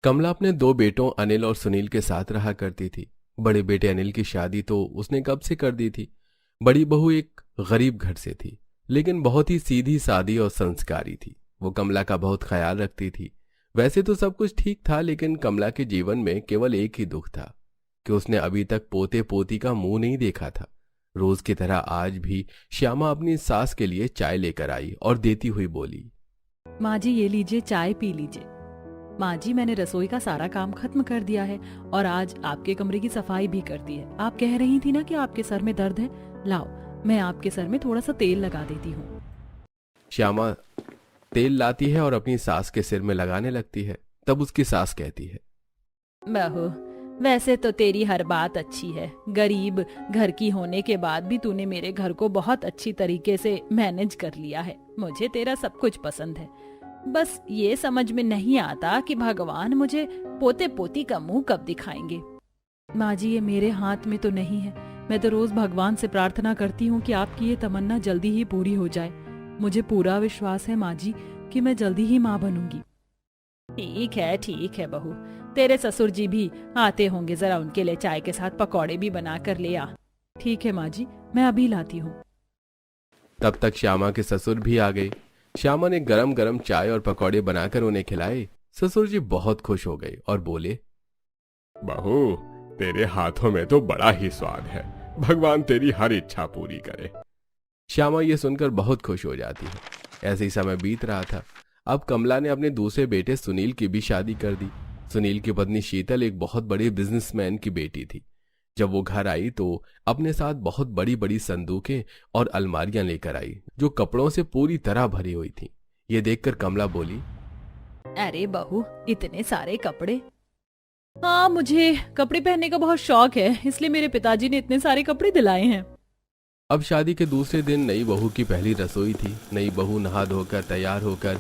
कमला अपने दो बेटों अनिल और सुनील के साथ रहा करती थी। बड़े बेटे अनिल की शादी तो उसने कब से कर दी थी। बड़ी बहू एक गरीब घर से थी, लेकिन बहुत ही सीधी सादी और संस्कारी थी। वो कमला का बहुत ख्याल रखती थी। वैसे तो सब कुछ ठीक था, लेकिन कमला के जीवन में केवल एक ही दुख था कि उसने अभी तक पोते पोती का मुंह नहीं देखा था। रोज की तरह आज भी श्यामा अपनी सास के लिए चाय लेकर आई और देती हुई बोली, माँ जी ये लीजिए, चाय पी लीजिए। माँ जी मैंने रसोई का सारा काम खत्म कर दिया है और आज आपके कमरे की सफाई भी कर दी है। आप कह रही थी ना कि आपके सर में दर्द है, लाओ मैं आपके सर में थोड़ा सा तेल लगा देती हूँ। श्यामा तेल लाती है और अपनी सास के सिर में लगाने लगती है। तब उसकी सास कहती है, बहू वैसे तो तेरी हर बात अच्छी है, गरीब घर की होने के बाद भी तूने मेरे घर को बहुत अच्छी तरीके से मैनेज कर लिया है। मुझे तेरा सब कुछ पसंद है। बस ये समझ में नहीं आता कि भगवान मुझे पोते पोती का मुंह कब दिखाएंगे। माँ जी ये मेरे हाथ में तो नहीं है। मैं तो रोज भगवान से प्रार्थना करती हूँ कि आपकी ये तमन्ना जल्दी ही पूरी हो जाए। मुझे पूरा विश्वास है माँ जी कि मैं जल्दी ही माँ बनूंगी। ठीक है बहू, तेरे ससुर जी भी आते होंगे, जरा उनके लिए चाय के साथ पकौड़े भी बना कर ले आ। ठीक है माँ जी, मैं अभी लाती हूँ। तब तक श्यामा के ससुर भी आ गए। श्यामा ने गरम गरम चाय और पकौड़े बनाकर उन्हें खिलाए। ससुर जी बहुत खुश हो गए और बोले, बहू तेरे हाथों में तो बड़ा ही स्वाद है, भगवान तेरी हर इच्छा पूरी करे। श्यामा ये सुनकर बहुत खुश हो जाती है। ऐसे ही समय बीत रहा था। अब कमला ने अपने दूसरे बेटे सुनील की भी शादी कर दी। सुनील की पत्नी शीतल एक बहुत बड़े बिजनेसमैन की बेटी थी। जब वो घर आई तो अपने साथ बहुत बड़ी बड़ी संदूकें और अलमारियां लेकर आई, जो कपड़ों से पूरी तरह भरी हुई थी। ये देखकर कमला बोली, अरे बहू इतने सारे कपड़े। हाँ मुझे कपड़े पहनने का बहुत शौक है, इसलिए मेरे पिताजी ने इतने सारे कपड़े दिलाए हैं। अब शादी के दूसरे दिन नई बहू की पहली रसोई थी। नई बहू नहा धोकर तैयार होकर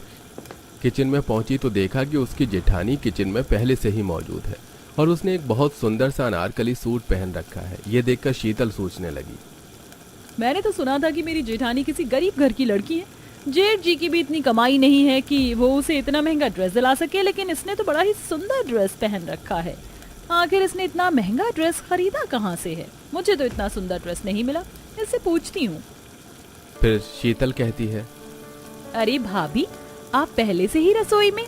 किचन में पहुंची तो देखा कि उसकी जेठानी किचन में पहले से ही मौजूद है और उसने एक बहुत सुंदर सा अनारकली सूट पहन रखा है। ये देखकर शीतल सोचने लगी, मैंने तो सुना था कि मेरी जेठानी किसी गरीब घर की लड़की है। जेठ जी की भी इतनी कमाई नहीं है कि वो उसे इतना महंगा ड्रेस दिला सके, लेकिन इसने तो बड़ा ही सुंदर ड्रेस पहन रखा है। आखिर इसने इतना महंगा ड्रेस खरीदा कहाँ से है? मुझे तो इतना सुंदर ड्रेस नहीं मिला, इससे पूछती हूँ। फिर शीतल कहती है, अरे भाभी आप पहले से ही रसोई में?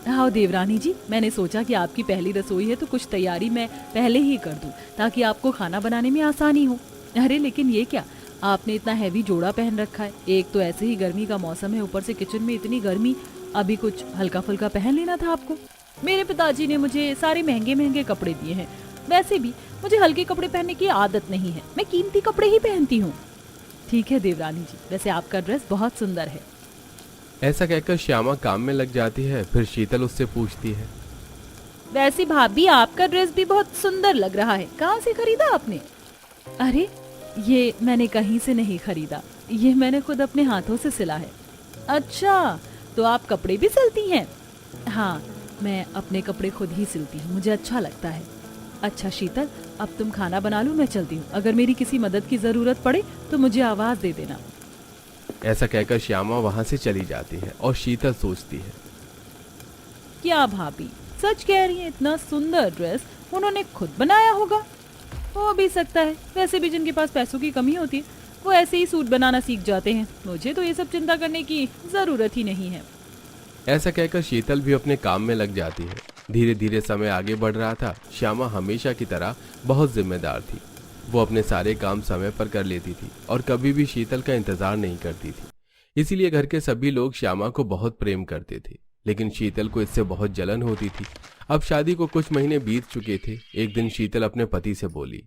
आओ देवरानी जी, मैंने सोचा कि आपकी पहली रसोई है तो कुछ तैयारी मैं पहले ही कर दूं ताकि आपको खाना बनाने में आसानी हो। अरे लेकिन ये क्या, आपने इतना हैवी जोड़ा पहन रखा है। एक तो ऐसे ही गर्मी का मौसम है, ऊपर से किचन में इतनी गर्मी, अभी कुछ हल्का फुल्का पहन लेना था आपको। मेरे पिताजी ने मुझे सारे महंगे महंगे कपड़े दिए हैं। वैसे भी मुझे हल्के कपड़े पहनने की आदत नहीं है, मैं कीमती कपड़े ही पहनती हूँ। ठीक है देवरानी जी, वैसे आपका ड्रेस बहुत सुंदर है। ऐसा कहकर श्यामा काम में लग जाती है। फिर शीतल उससे पूछती है, वैसे भाभी आपका ड्रेस भी बहुत सुंदर लग रहा है, कहाँ से खरीदा आपने? अरे ये मैंने कहीं से नहीं खरीदा, ये मैंने खुद अपने हाथों से सिला है। अच्छा तो आप कपड़े भी सिलती हैं? हाँ मैं अपने कपड़े खुद ही सिलती हूँ, मुझे अच्छा लगता है। अच्छा शीतल अब तुम खाना बना लो, मैं चलती हूँ। अगर मेरी किसी मदद की जरूरत पड़े तो मुझे आवाज दे देना। ऐसा कहकर श्यामा वहां से चली जाती है और शीतल सोचती है, क्या भाभी सच कह रही है? इतना सुंदर ड्रेस उन्होंने खुद बनाया होगा। हो भी सकता है, वैसे भी जिनके पास पैसों की कमी होती है वो ऐसे ही सूट बनाना सीख जाते हैं। मुझे तो ये सब चिंता करने की जरूरत ही नहीं है। ऐसा कहकर शीतल भी अपने काम में लग जाती है। धीरे धीरे समय आगे बढ़ रहा था। श्यामा हमेशा की तरह बहुत जिम्मेदार थी। वो अपने सारे काम समय पर कर लेती थी और कभी भी शीतल का इंतजार नहीं करती थी। इसीलिए घर के सभी लोग श्यामा को बहुत प्रेम करते थे, लेकिन शीतल को इससे बहुत जलन होती थी। अब शादी को कुछ महीने बीत चुके थे। एक दिन शीतल अपने पति से बोली,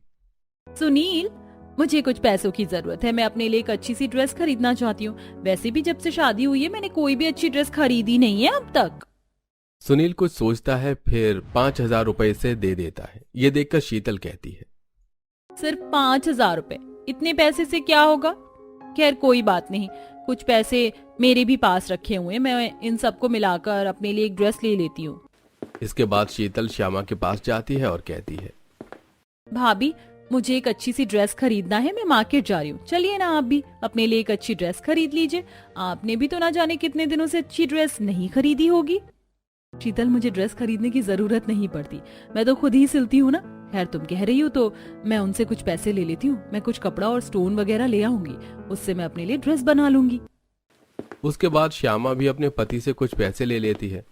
सुनील मुझे कुछ पैसों की जरूरत है, मैं अपने लिए एक अच्छी सी ड्रेस खरीदना चाहती हूँ। वैसे भी जब से शादी हुई है मैंने कोई भी अच्छी ड्रेस खरीदी नहीं है अब तक। सुनील कुछ सोचता है, फिर 5,000 रुपए से दे देता है। ये देखकर शीतल कहती है, सिर्फ 5,000 रुपए? इतने पैसे से क्या होगा? खैर कोई बात नहीं, कुछ पैसे मेरे भी पास रखे हुए हैं, मैं इन सबको मिलाकर अपने लिए एक ड्रेस ले लेती हूँ। इसके बाद शीतल श्यामा के पास जाती है और कहती है, भाभी मुझे एक अच्छी सी ड्रेस खरीदना है, मैं मार्केट जा रही हूँ, चलिए ना आप भी अपने लिए एक अच्छी ड्रेस खरीद लीजिए। आपने भी तो ना जाने कितने दिनों से अच्छी ड्रेस नहीं खरीदी होगी। शीतल, मुझे ड्रेस खरीदने की जरूरत नहीं पड़ती, मैं तो खुद ही सिलती हूँ ना। खैर तुम कह रही हो तो मैं उनसे कुछ पैसे ले लेती हूँ। मैं कुछ कपड़ा और स्टोन वगैरह ले आऊंगी, उससे मैं अपने लिए ड्रेस बना लूंगी। उसके बाद श्यामा भी अपने पति से कुछ पैसे ले लेती है।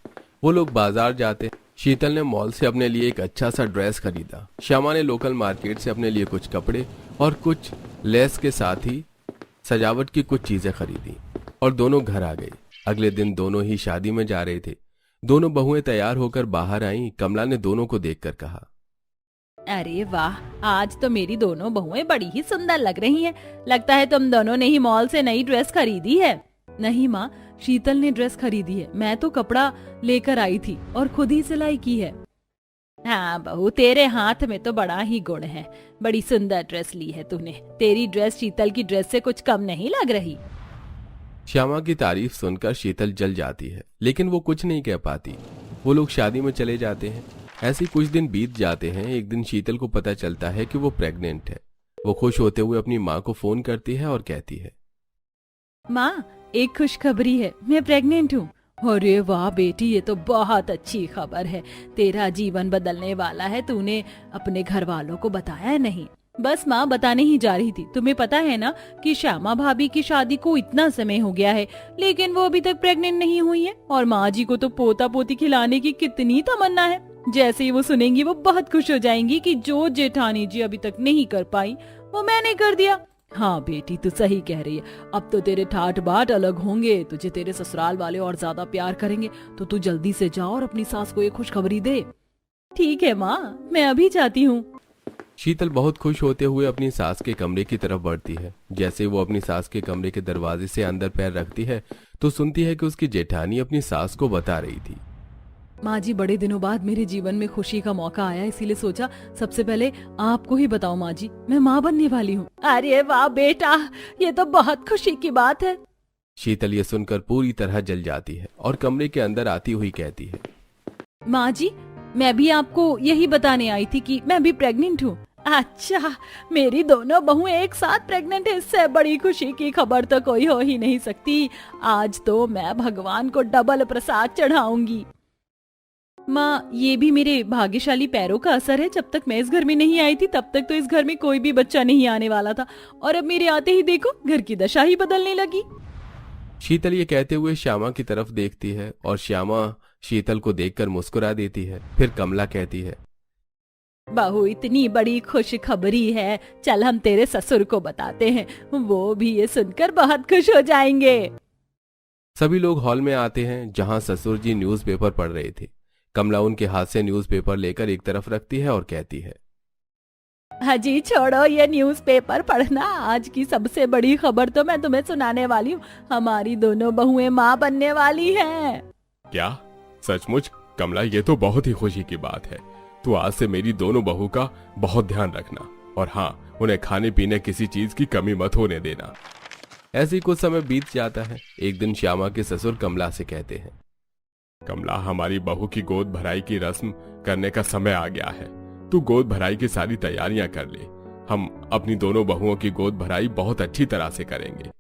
वो लोग बाजार जाते। शीतल ने मॉल से अपने लिए एक अच्छा सा ड्रेस खरीदा। श्यामा ने लोकल मार्केट से अपने लिए कुछ कपड़े और कुछ लेस के साथ ही सजावट की कुछ चीजें खरीदी और दोनों घर आ गए। अगले दिन दोनों ही शादी में जा रहे थे। दोनों बहुएं तैयार होकर बाहर आईं। कमला ने दोनों को देखकर कहा, अरे वाह, आज तो मेरी दोनों बहुएं बड़ी ही सुंदर लग रही हैं। लगता है तुम दोनों ने ही मॉल से नई ड्रेस खरीदी है। नहीं माँ, शीतल ने ड्रेस खरीदी है, मैं तो कपड़ा लेकर आई थी और खुद ही सिलाई की है। हाँ बहू, तेरे हाथ में तो बड़ा ही गुण है। बड़ी सुंदर ड्रेस ली है तूने। तेरी ड्रेस शीतल की ड्रेस से कुछ कम नहीं लग रही। श्यामा की तारीफ सुनकर शीतल जल जाती है, लेकिन वो कुछ नहीं कह पाती। वो लोग शादी में चले जाते हैं। ऐसे कुछ दिन बीत जाते हैं। एक दिन शीतल को पता चलता है कि वो प्रेग्नेंट है। वो खुश होते हुए अपनी माँ को फोन करती है और कहती है, माँ, एक खुशखबरी है, मैं प्रेग्नेंट हूँ। अरे वाह बेटी, ये तो बहुत अच्छी खबर है। तेरा जीवन बदलने वाला है। तूने अपने घर वालों को बताया नहीं? बस माँ, बताने ही जा रही थी। तुम्हें पता है ना कि श्यामा भाभी की शादी को इतना समय हो गया है, लेकिन वो अभी तक प्रेग्नेंट नहीं हुई है। और माँ जी को तो पोता पोती खिलाने की कितनी तमन्ना है। जैसे ही वो सुनेंगी वो बहुत खुश हो जाएंगी कि जो जेठानी जी अभी तक नहीं कर पाई वो मैंने कर दिया। हाँ बेटी, तू सही कह रही है। अब तो तेरे ठाट बाट अलग होंगे, तुझे तेरे ससुराल वाले और ज्यादा प्यार करेंगे। तो तू जल्दी से जा और अपनी सास को ये खुशखबरी दे। ठीक है माँ, मैं अभी जाती हूँ। शीतल बहुत खुश होते हुए अपनी सास के कमरे की तरफ बढ़ती है। जैसे वो अपनी सास के कमरे के दरवाजे से अंदर पैर रखती है तो सुनती है कि उसकी जेठानी अपनी सास को बता रही थी, माँ जी, बड़े दिनों बाद मेरे जीवन में खुशी का मौका आया, इसीलिए सोचा सबसे पहले आपको ही बताऊं। माँ जी, मैं माँ बनने वाली हूँ। अरे वाह बेटा, ये तो बहुत खुशी की बात है। शीतल ये सुनकर पूरी तरह जल जाती है और कमरे के अंदर आती हुई कहती है, माँ जी, मैं भी आपको यही बताने आई थी कि मैं भी प्रेग्नेंट हूँ। अच्छा, मेरी दोनों बहुएं एक साथ प्रेग्नेंट है। इससे बड़ी खुशी की खबर तो कोई हो ही नहीं सकती। आज तो मैं भगवान को डबल प्रसाद चढ़ाऊंगी। माँ, ये भी मेरे भाग्यशाली पैरों का असर है। जब तक मैं इस घर में नहीं आई थी तब तक तो इस घर में कोई भी बच्चा नहीं आने वाला था, और अब मेरे आते ही देखो घर की दशा ही बदलने लगी। शीतल ये कहते हुए श्यामा की तरफ देखती है और श्यामा शीतल को देखकर मुस्कुरा देती है। फिर कमला कहती है, बहू, इतनी बड़ी खुश खबरी है, चल हम तेरे ससुर को बताते हैं, वो भी ये सुनकर बहुत खुश हो जाएंगे। सभी लोग हॉल में आते हैं जहां ससुर जी न्यूज़पेपर पढ़ रहे थे। कमला उनके हाथ से न्यूज़पेपर लेकर एक तरफ रखती है और कहती है, हाजी छोड़ो ये न्यूज़पेपर पढ़ना। आज की सबसे बड़ी खबर तो मैं तुम्हें सुनाने वाली हूँ। हमारी दोनों बहुएं माँ बनने वाली हैं। क्या सचमुच? कमला, ये तो बहुत ही खुशी की बात है। तू आज से मेरी दोनों बहू का बहुत ध्यान रखना, और हाँ, उन्हें खाने पीने किसी चीज की कमी मत होने देना। ऐसे ही कुछ समय बीत जाता है। एक दिन श्यामा के ससुर कमला से कहते हैं, कमला, हमारी बहू की गोद भराई की रस्म करने का समय आ गया है। तू गोद भराई की सारी तैयारियां कर ले। हम अपनी दोनों बहुओं की गोद भराई बहुत अच्छी तरह से करेंगे।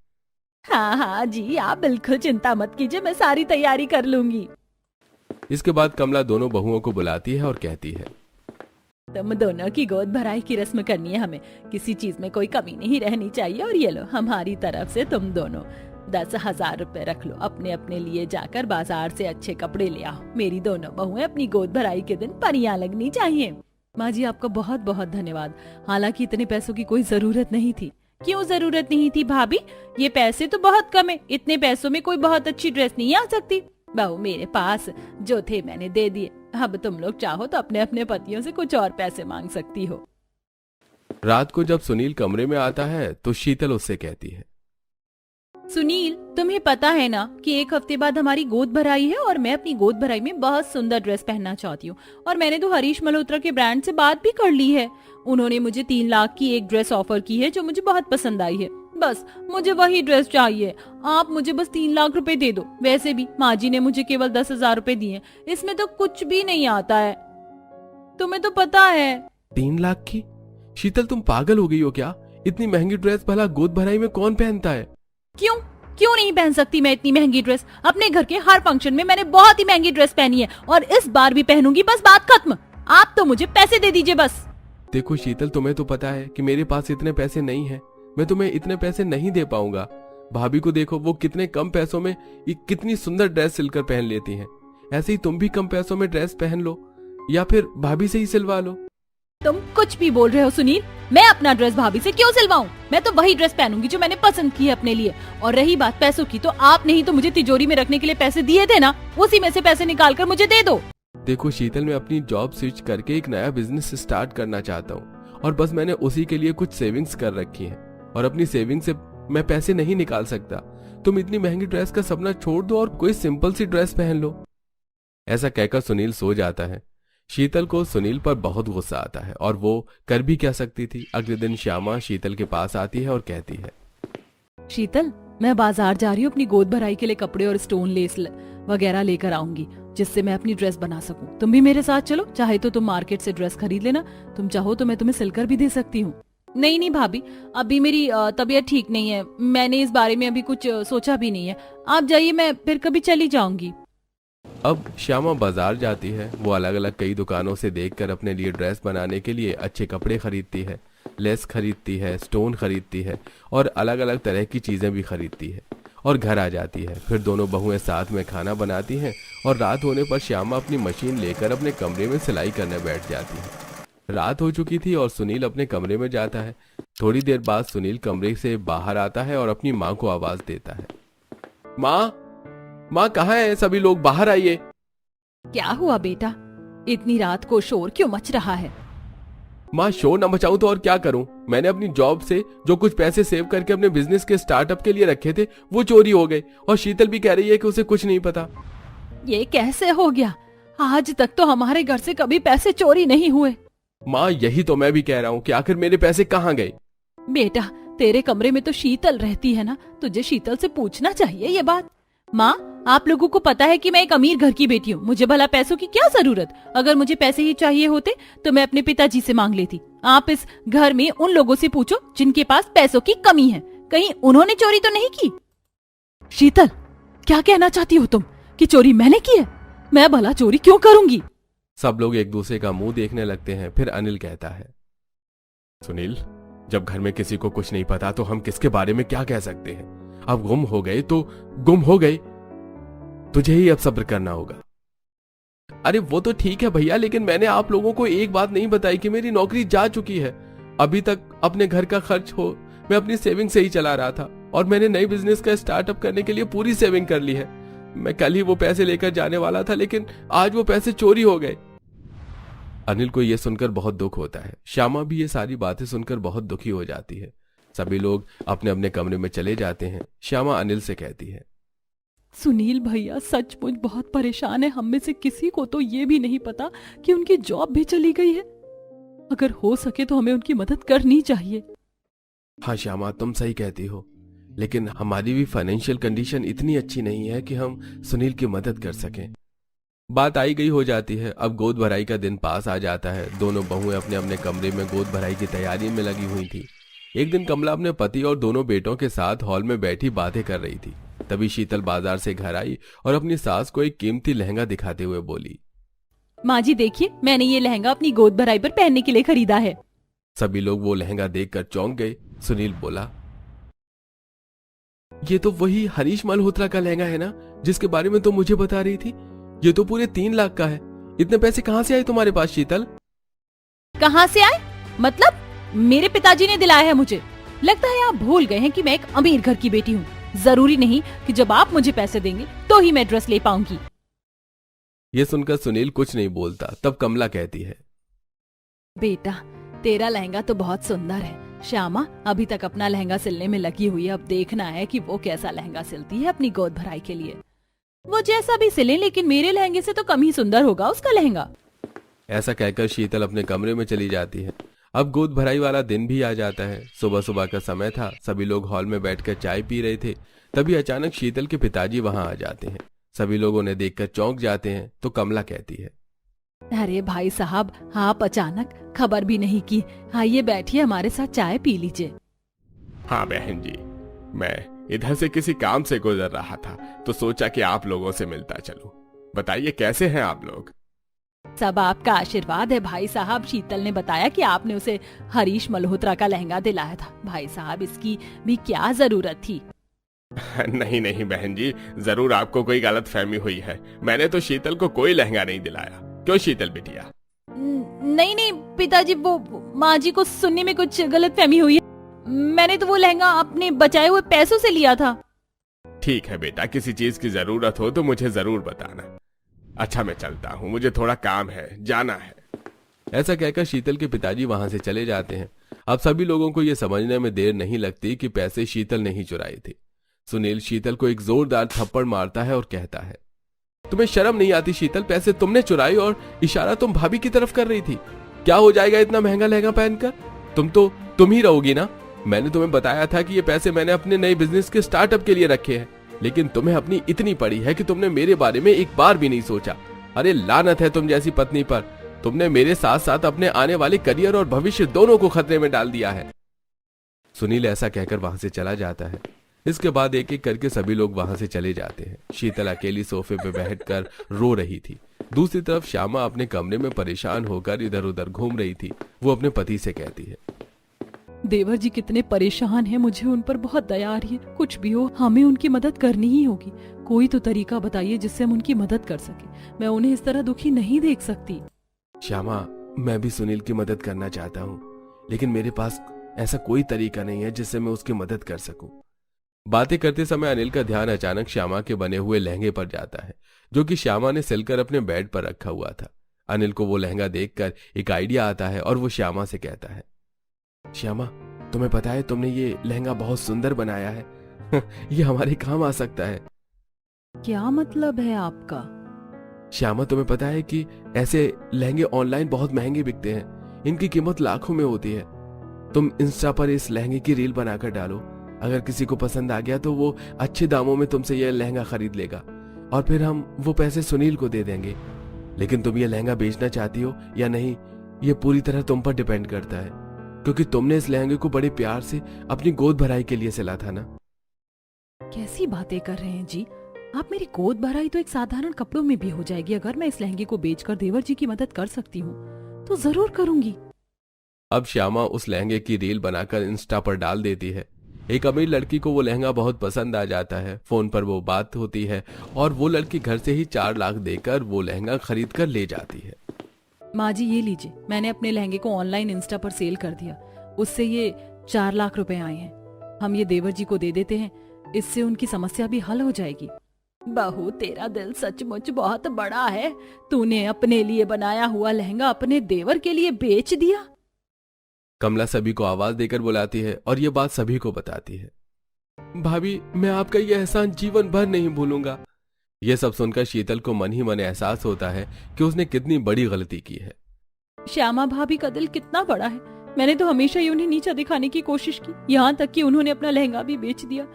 हाँ हाँ जी, आप बिल्कुल चिंता मत कीजिए, मैं सारी तैयारी कर लूंगी। इसके बाद कमला दोनों बहुओं को बुलाती है और कहती है, तुम दोनों की गोद भराई की रस्म करनी है हमें। किसी चीज में कोई कमी नहीं रहनी चाहिए। और ये लो, हमारी तरफ से तुम दोनों 10,000 रुपए रख लो। अपने अपने लिए जाकर बाजार से अच्छे कपड़े ले आओ। मेरी दोनों बहुएं अपनी गोद भराई के दिन परियां लगनी चाहिए। माँ जी, आपका बहुत बहुत धन्यवाद। हालांकि इतने पैसों की कोई जरूरत नहीं थी। क्यों जरूरत नहीं थी भाभी? ये पैसे तो बहुत कम है। इतने पैसों में कोई बहुत अच्छी ड्रेस नहीं आ सकती। बहू, मेरे पास जो थे मैंने दे दिए। अब तुम लोग चाहो तो अपने अपने पतियों से कुछ और पैसे मांग सकती हो। रात को जब सुनील कमरे में आता है तो शीतल उससे कहती है, सुनील, तुम्हें पता है ना कि एक हफ्ते बाद हमारी गोद भराई है और मैं अपनी गोद भराई में बहुत सुंदर ड्रेस पहनना चाहती हूँ। और मैंने तो हरीश मल्होत्रा के ब्रांड से बात भी कर ली है। उन्होंने मुझे 3 लाख की एक ड्रेस ऑफर की है जो मुझे बहुत पसंद आई है। बस मुझे वही ड्रेस चाहिए। आप मुझे बस 3 लाख रुपए दे दो। वैसे भी माँ जी ने मुझे केवल 10,000 रुपए दिए। इसमें तो कुछ भी नहीं आता है, तुम्हें तो पता है। 3 लाख की? शीतल, तुम पागल हो गई हो क्या? इतनी महंगी ड्रेस भला गोद भराई में कौन पहनता है? क्यों? क्यों नहीं पहन सकती मैं इतनी महंगी ड्रेस? अपने घर के हर फंक्शन में मैंने बहुत ही महंगी ड्रेस पहनी है और इस बार भी पहनूंगी, बस बात खत्म। आप तो मुझे पैसे दे दीजिए बस। देखो शीतल, तुम्हें तो पता है कि मेरे पास इतने पैसे नहीं हैं। मैं तुम्हें इतने पैसे नहीं दे पाऊंगा। भाभी को देखो, वो कितने कम पैसों में कितनी सुंदर ड्रेस सिलकर पहन लेती हैं। ऐसे ही तुम भी कम पैसों में ड्रेस पहन लो या फिर भाभी से ही सिलवा लो। तुम कुछ भी बोल रहे हो सुनील। मैं अपना ड्रेस भाभी से क्यों सिलवाऊं? मैं तो वही ड्रेस पहनूंगी जो मैंने पसंद की है अपने लिए। और रही बात पैसों की, तो आपने ही तो मुझे तिजोरी में रखने के लिए पैसे दिए थे ना, उसी में से पैसे निकाल कर मुझे दे दो। देखो शीतल, मैं अपनी जॉब स्विच करके एक नया बिजनेस स्टार्ट करना चाहता हूँ और बस मैंने उसी के लिए कुछ सेविंग्स कर रखी है और अपनी सेविंग से मैं पैसे नहीं निकाल सकता। तुम इतनी महंगी ड्रेस का सपना छोड़ दो और कोई सिंपल सी ड्रेस पहन लो। ऐसा कहकर सुनील सो जाता है। शीतल को सुनील पर बहुत गुस्सा आता है और वो कर भी क्या सकती थी। अगले दिन श्यामा शीतल के पास आती है और कहती है, शीतल, मैं बाजार जा रही हूँ अपनी गोद भराई के लिए कपड़े और स्टोन लेस वगैरह लेकर आऊंगी, जिससे मैं अपनी ड्रेस बना सकूं। तुम भी मेरे साथ चलो, चाहे तो तुम मार्केट से ड्रेस खरीद लेना, तुम चाहो तो मैं तुम्हें सिलकर भी दे सकती हूँ। नहीं नहीं भाभी, अभी मेरी तबीयत ठीक नहीं है, मैंने इस बारे में अभी कुछ सोचा भी नहीं है। आप जाइए, मैं फिर कभी चली जाऊंगी। अब श्यामा बाजार जाती है। वो अलग अलग कई दुकानों से देखकर अपने लिए ड्रेस बनाने के लिए अच्छे कपड़े खरीदती है, लेस खरीदती है, स्टोन खरीदती है और अलग अलग तरह की चीजें भी खरीदती है और घर आ जाती है। फिर दोनों बहुएं साथ में खाना बनाती हैं और रात होने पर श्यामा अपनी मशीन लेकर अपने कमरे में सिलाई करने बैठ जाती है। रात हो चुकी थी और सुनील अपने कमरे में जाता है। थोड़ी देर बाद सुनील कमरे से बाहर आता है और अपनी माँ को आवाज देता है, माँ कहाँ है? सभी लोग बाहर आइए। क्या हुआ बेटा, इतनी रात को शोर क्यों मच रहा है? माँ, शोर न मचाऊं तो और क्या करूं? मैंने अपनी जॉब से जो कुछ पैसे सेव करके अपने बिजनेस के स्टार्टअप के लिए रखे थे वो चोरी हो गए और शीतल भी कह रही है कि उसे कुछ नहीं पता। ये कैसे हो गया? आज तक तो हमारे घर से कभी पैसे चोरी नहीं हुए। माँ, यही तो मैं भी कह रहा हूँ कि आखिर मेरे पैसे कहाँ गए? बेटा, तेरे कमरे में तो शीतल रहती है ना, तुझे शीतल से पूछना चाहिए ये बात। माँ, आप लोगों को पता है कि मैं एक अमीर घर की बेटी हूँ, मुझे भला पैसों की क्या जरूरत? अगर मुझे पैसे ही चाहिए होते तो मैं अपने पिताजी से मांग लेती। आप इस घर में उन लोगों से पूछो जिनके पास पैसों की कमी है, कहीं उन्होंने चोरी तो नहीं की? शीतल, क्या कहना चाहती हो तुम कि चोरी मैंने की है? मैं भला चोरी क्यों करूंगी? सब लोग एक दूसरे का मुंह देखने लगते हैं। फिर अनिल कहता है, सुनील, जब घर में किसी को कुछ नहीं पता तो हम किसके बारे में क्या कह सकते हैं? अब गुम हो गए तो गुम हो गए, तुझे ही अब सब्र करना होगा। अरे वो तो ठीक है भैया, लेकिन मैंने आप लोगों को एक बात नहीं बताई कि मेरी नौकरी जा चुकी है। अभी तक अपने घर का खर्च हो मैं अपनी सेविंग से ही चला रहा था और मैंने नई बिजनेस का स्टार्टअप करने के लिए पूरी सेविंग कर ली है। मैं कल ही वो पैसे लेकर जाने वाला था, लेकिन आज वो पैसे चोरी हो गए। अनिल को यह सुनकर बहुत दुख होता है। श्यामा भी ये सारी बातें सुनकर बहुत दुखी हो जाती है। सभी लोग अपने अपने कमरे में चले जाते हैं। श्यामा अनिल से कहती है, सुनील भैया सचमुच बहुत परेशान है। हम में से किसी को तो ये भी नहीं पता कि उनकी जॉब भी चली गई है। अगर हो सके तो हमें उनकी मदद करनी चाहिए। हाँ श्यामा, तुम सही कहती हो, लेकिन हमारी भी फाइनेंशियल कंडीशन इतनी अच्छी नहीं है कि हम सुनील की मदद कर सकें। बात आई गई हो जाती है। अब गोद भराई का दिन पास आ जाता है। दोनों बहुएं अपने अपने कमरे में गोद भराई की तैयारी में लगी हुई थी। एक दिन कमला अपने पति और दोनों बेटों के साथ हॉल में बैठी बातें कर रही थी। तभी शीतल बाजार से घर आई और अपनी सास को एक कीमती लहंगा दिखाते हुए बोली, माँ जी देखिए, मैंने ये लहंगा अपनी गोद भराई पर पहनने के लिए खरीदा है। सभी लोग वो लहंगा देखकर चौंक गए। सुनील बोला, ये तो वही हरीश मल्होत्रा का लहंगा है ना, जिसके बारे में तो मुझे बता रही थी। ये तो पूरे 3 लाख का है। इतने पैसे कहाँ से आए तुम्हारे पास शीतल? कहाँ से आए? मतलब मेरे पिताजी ने दिलाया है मुझे। लगता है आप भूल गए हैं कि मैं एक अमीर घर की बेटी हूँ। जरूरी नहीं कि जब आप मुझे पैसे देंगे तो ही मैं ड्रेस ले पाऊंगी। ये सुनकर सुनील कुछ नहीं बोलता। तब कमला कहती है, बेटा, तेरा लहंगा तो बहुत सुंदर है। श्यामा अभी तक अपना लहंगा सिलने में लगी हुई है। अब देखना है कि वो कैसा लहंगा सिलती है अपनी गोद भराई के लिए। वो जैसा भी सिले, लेकिन मेरे लहंगे से तो कम ही सुंदर होगा उसका लहंगा। ऐसा कहकर शीतल अपने कमरे में चली जाती है। अब गोद भराई वाला दिन भी आ जाता है। सुबह सुबह का समय था। सभी लोग हॉल में बैठकर चाय पी रहे थे। तभी अचानक शीतल के पिताजी वहां आ जाते हैं। सभी लोग उन्हें देखकर चौंक जाते हैं। तो कमला कहती है, अरे भाई साहब, आप अचानक खबर भी नहीं की। आइए बैठिए, हमारे साथ चाय पी लीजिए। हाँ बहन जी, मैं इधर से किसी काम से गुजर रहा था तो सोचा कि आप लोगों से मिलता चलूं। बताइए कैसे हैं आप लोग? सब आपका आशीर्वाद है भाई साहब। शीतल ने बताया कि आपने उसे हरीश मल्होत्रा का लहंगा दिलाया था। भाई साहब, इसकी भी क्या जरूरत थी? नहीं नहीं बहन जी, जरूर आपको कोई गलत फहमी हुई है। मैंने तो शीतल को कोई लहंगा नहीं दिलाया। क्यों शीतल बिटिया? नहीं नहीं पिताजी, वो माँ जी को सुनने में कुछ गलत फहमी हुई है। मैंने तो वो लहंगा अपने बचाए हुए पैसों से लिया था। ठीक है बेटा, किसी चीज की जरूरत हो तो मुझे जरूर बताना। अच्छा मैं चलता हूँ, मुझे थोड़ा काम है, जाना है। ऐसा कहकर शीतल के पिताजी वहां से चले जाते हैं। अब सभी लोगों को यह समझने में देर नहीं लगती कि पैसे शीतल ने ही चुराए थे। सुनील शीतल को एक जोरदार थप्पड़ मारता है और कहता है, तुम्हें शर्म नहीं आती शीतल? पैसे तुमने चुराए और इशारा तुम भाभी की तरफ कर रही थी। क्या हो जाएगा इतना महंगा लहंगा पहनकर? तुम ही रहोगी ना? मैंने तुम्हें बताया था कि ये पैसे मैंने अपने नए बिजनेस के स्टार्टअप के लिए रखे हैं, लेकिन तुम्हें अपनी इतनी पड़ी है कि तुमने मेरे बारे में एक बार भी नहीं सोचा। अरे लानत है तुम जैसी पत्नी पर। तुमने मेरे साथ साथ अपने आने वाले करियर और भविष्य दोनों को खतरे में डाल दिया है। सुनील ऐसा कहकर वहां से चला जाता है। इसके बाद एक एक करके सभी लोग वहां से चले जाते हैं। शीतल अकेली सोफे पे बैठकर रो रही थी। दूसरी तरफ श्यामा अपने कमरे में परेशान होकर इधर उधर घूम रही थी। वो अपने पति से कहती है, देवर जी कितने परेशान हैं, मुझे उन पर बहुत दया आ रही है। कुछ भी हो, हमें उनकी मदद करनी ही होगी। कोई तो तरीका बताइए जिससे हम उनकी मदद कर सके। मैं उन्हें इस तरह दुखी नहीं देख सकती। श्यामा, मैं भी सुनील की मदद करना चाहता हूँ, लेकिन मेरे पास ऐसा कोई तरीका नहीं है जिससे मैं उसकी मदद कर सकूं। बातें करते समय अनिल का ध्यान अचानक श्यामा के बने हुए लहंगे पर जाता है, जो कि श्यामा ने सिलकर अपने बेड पर रखा हुआ था। अनिल को वो लहंगा देखकर एक आइडिया आता है और वो श्यामा से कहता है, श्यामा, तुम्हें पता है तुमने ये लहंगा बहुत सुंदर बनाया है। ये हमारे काम आ सकता है। क्या मतलब है आपका? श्यामा, तुम्हें पता है कि ऐसे लहंगे ऑनलाइन बहुत महंगे बिकते हैं। इनकी कीमत लाखों में होती है। तुम इंस्टा पर इस लहंगे की रील बनाकर डालो। अगर किसी को पसंद आ गया तो वो अच्छे दामों में तुमसे यह लहंगा खरीद लेगा और फिर हम वो पैसे सुनील को दे देंगे। लेकिन तुम ये लहंगा बेचना चाहती हो या नहीं, ये पूरी तरह तुम पर डिपेंड करता है, क्योंकि तुमने इस लहंगे को बड़े प्यार से अपनी गोद भराई के लिए सिला था ना। कैसी बातें कर रहे हैं जी आप? मेरी गोद भराई तो एक साधारण कपड़ों में भी हो जाएगी। अगर मैं इस लहंगे को बेचकर देवर जी की मदद कर सकती हूँ तो जरूर करूंगी। अब श्यामा उस लहंगे की रील बनाकर इंस्टा पर डाल देती है। एक अमीर लड़की को वो लहंगा बहुत पसंद आ जाता है। फोन पर वो बात होती है और वो लड़की घर से ही 4 लाख देकर वो लहंगा खरीद कर ले जाती है। माँ जी, ये लीजिए, मैंने अपने लहंगे को ऑनलाइन इंस्टा पर सेल कर दिया। उससे ये 4 लाख रुपए आए हैं। हम ये देवर जी को दे देते हैं, इससे उनकी समस्या भी हल हो जाएगी। बहू, तेरा दिल सचमुच बहुत बड़ा है। तूने अपने लिए बनाया हुआ लहंगा अपने देवर के लिए बेच दिया। कमला सभी को आवाज देकर बुलाती है और ये बात सभी को बताती है। भाभी, मैं आपका ये एहसान जीवन भर नहीं भूलूंगा। यह सब सुनकर शीतल को मन ही मन एहसास होता है कि उसने कितनी बड़ी गलती की है। श्यामा भाभी का दिल कितना बड़ा है। मैंने तो हमेशा ही उन्हें नीचा दिखाने की कोशिश की, यहाँ तक कि उन्होंने अपना लहंगा भी बेच दिया।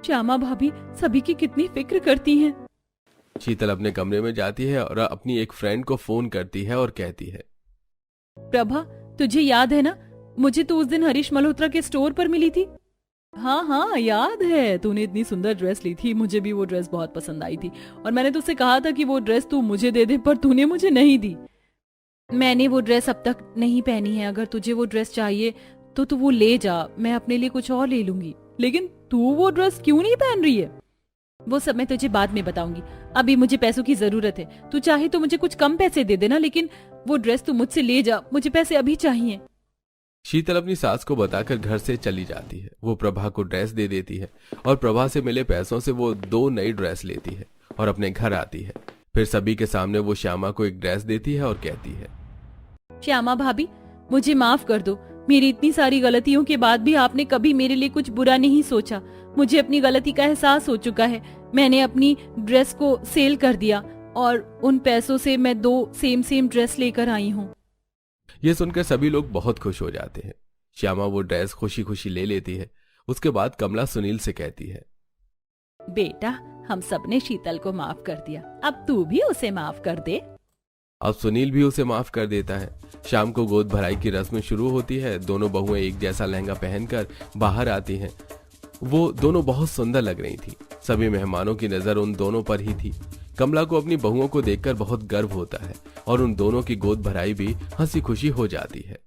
श्यामा भाभी सभी की कितनी फिक्र करती हैं। शीतल अपने कमरे में जाती है और अपनी एक फ्रेंड को फोन करती है और कहती है, प्रभा, तुझे याद है ना, मुझे तो उस दिन हरीश मल्होत्रा के स्टोर पर मिली थी। हाँ हाँ याद है, तूने इतनी सुंदर ड्रेस ली थी। मुझे भी वो ड्रेस बहुत पसंद आई थी और मैंने तुझसे कहा था कि वो ड्रेस तू मुझे दे दे, पर तूने मुझे नहीं दी। मैंने वो ड्रेस अब तक नहीं पहनी है। अगर तुझे वो ड्रेस चाहिए तो तू वो ले जा, मैं अपने लिए कुछ और ले लूंगी। लेकिन तू वो ड्रेस क्यों नहीं पहन रही है? वो सब मैं तुझे बाद में बताऊंगी। अभी मुझे पैसों की जरूरत है। तू चाहे तो मुझे कुछ कम पैसे दे देना, लेकिन वो ड्रेस तू मुझसे ले जा। मुझे पैसे अभी चाहिए। शीतल अपनी सास को बताकर घर से चली जाती है। वो प्रभा को ड्रेस दे देती है और प्रभा से मिले पैसों से वो 2 नई ड्रेस लेती है और अपने घर आती है। फिर सभी के सामने वो श्यामा को एक ड्रेस देती है और कहती है, श्यामा भाभी, मुझे माफ कर दो। मेरी इतनी सारी गलतियों के बाद भी आपने कभी मेरे लिए कुछ बुरा नहीं सोचा। मुझे अपनी गलती का एहसास हो चुका है। मैंने अपनी ड्रेस को सेल कर दिया और उन पैसों से मैं 2 सेम ड्रेस लेकर आई हूँ। ये सुनकर सभी लोग बहुत खुश हो जाते हैं। श्यामा वो ड्रेस खुशी खुशी ले लेती है। उसके बाद कमला सुनील से कहती है, बेटा, हम सबने शीतल को माफ कर दिया, अब तू भी उसे माफ कर दे। अब सुनील भी उसे माफ कर देता है। शाम को गोद भराई की रस्म शुरू होती है। दोनों बहुएं एक जैसा लहंगा पहनकर बाहर आती हैं। वो दोनों बहुत सुंदर लग रही थी। सभी मेहमानों की नजर उन दोनों पर ही थी। कमला को अपनी बहुओं को देखकर बहुत गर्व होता है और उन दोनों की गोद भराई भी हंसी खुशी हो जाती है।